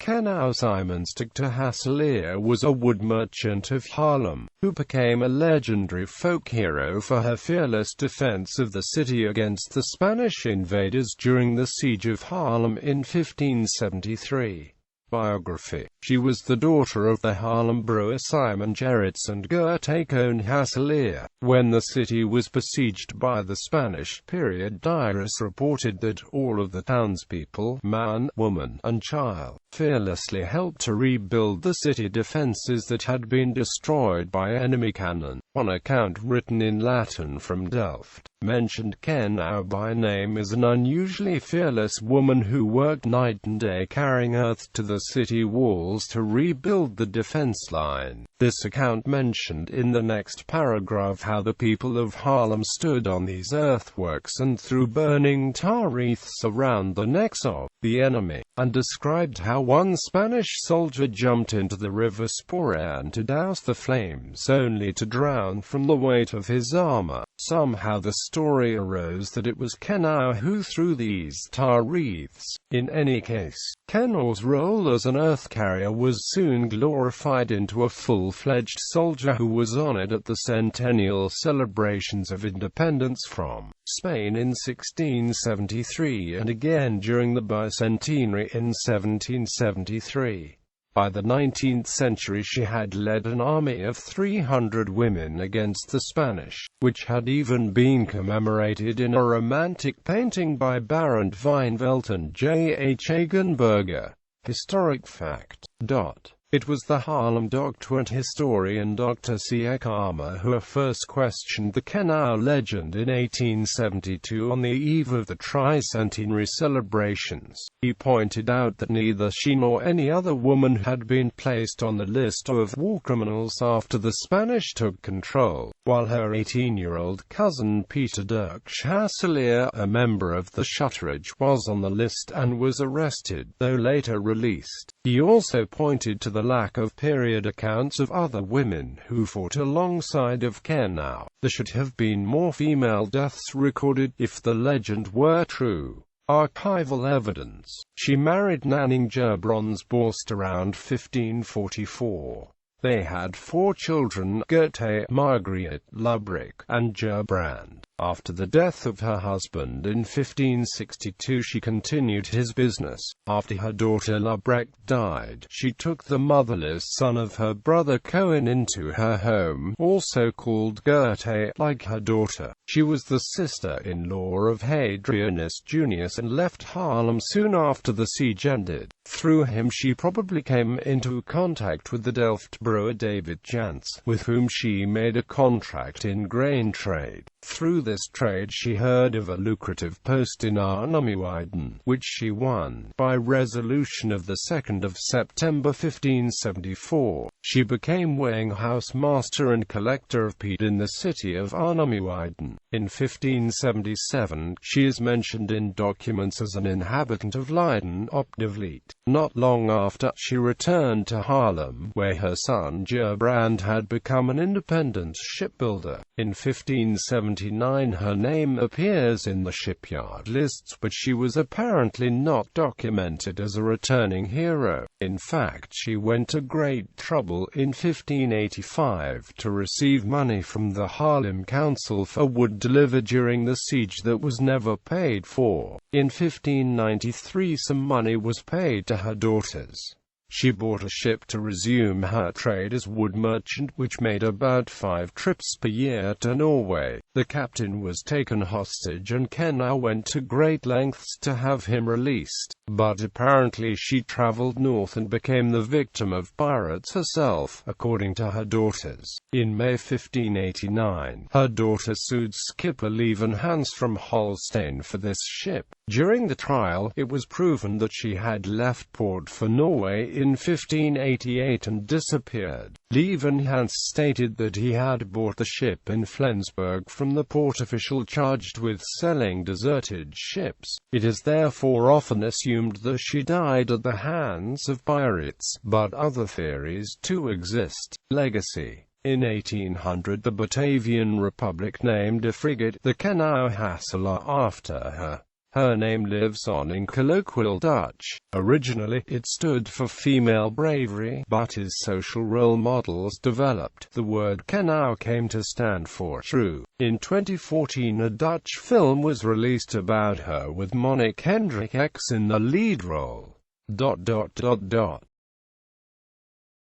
Kenau Simonsdochter Hasselaer was a wood merchant of Haarlem, who became a legendary folk hero for her fearless defense of the city against the Spanish invaders during the Siege of Haarlem in 1573. Biography. She was the daughter of the Haarlem brewer Simon Gerrits and Gerte Koon Hasselaer. When the city was besieged by the Spanish, diarists reported that all of the townspeople, man, woman, and child, fearlessly helped to rebuild the city defences that had been destroyed by enemy cannon. One account written in Latin from Delft mentioned Kenau by name as an unusually fearless woman who worked night and day carrying earth to the city walls to rebuild the defense line. This account mentioned in the next paragraph how the people of Haarlem stood on these earthworks and threw burning tar wreaths around the necks of the enemy, and described how one Spanish soldier jumped into the river Spooraan to douse the flames only to drown from the weight of his armor. Somehow the story arose that it was Kenau who threw these tar wreaths. In any case, Kenau's role as an earth carrier was soon glorified into a full-fledged soldier who was honored at the centennial celebrations of independence from Spain in 1673 and again during the bicentenary in 1773. By the 19th century she had led an army of 300 women against the Spanish, which had even been commemorated in a romantic painting by Barend Wynvelt and J. H. Hagenberger. Historic fact. It was the Haarlem doctor and historian Dr. C. Ekama who first questioned the Kenau legend in 1872 on the eve of the tricentenary celebrations. He pointed out that neither she nor any other woman had been placed on the list of war criminals after the Spanish took control, while her 18-year-old cousin Peter Dirk Hasselaer, a member of the Schutterage, was on the list and was arrested, though later released. He also pointed to the lack of period accounts of other women who fought alongside of Kenau. There should have been more female deaths recorded, if the legend were true. Archival evidence. She married Nanning Gerbrandsborst around 1544. They had 4 children, Gerte, Margriet, Lubrik, and Gerbrand. After the death of her husband in 1562 she continued his business. After her daughter Lubrecht died, she took the motherless son of her brother Cohen into her home, also called Gerte, like her daughter. She was the sister-in-law of Hadrianus Junius and left Haarlem soon after the siege ended. Through him she probably came into contact with the Delft brewer David Jans, with whom she made a contract in grain trade. Through this trade she heard of a lucrative post in Arnhem, which she won by resolution of 2 September 1574. She became weighing house master and collector of peat in the city of Arnhem. In 1577, she is mentioned in documents as an inhabitant of Leiden op de Vliet. Not long after, she returned to Haarlem, where her son Gerbrand had become an independent shipbuilder. In 1579 her name appears in the shipyard lists, but she was apparently not documented as a returning hero. In fact, she went to great trouble in 1585 to receive money from the Haarlem Council for wood delivered during the siege that was never paid for. In 1593 some money was paid to her daughters. She bought a ship to resume her trade as wood merchant, which made about 5 trips per year to Norway. The captain was taken hostage and Kenau went to great lengths to have him released, but apparently she traveled north and became the victim of pirates herself, according to her daughters. In May 1589, her daughter sued skipper Leven Hans from Holstein for this ship. During the trial, it was proven that she had left port for Norway in 1588 and disappeared. Leven Hans stated that he had bought the ship in Flensburg from the port official charged with selling deserted ships. It is therefore often assumed that she died at the hands of pirates, but other theories too exist. Legacy. In 1800 the Batavian Republic named a frigate, the Kenau Hasselaer, after her. Her name lives on in colloquial Dutch. Originally, it stood for female bravery, but as social role models developed, the word Kenau came to stand for true. In 2014, a Dutch film was released about her with Monique Hendricks in the lead role.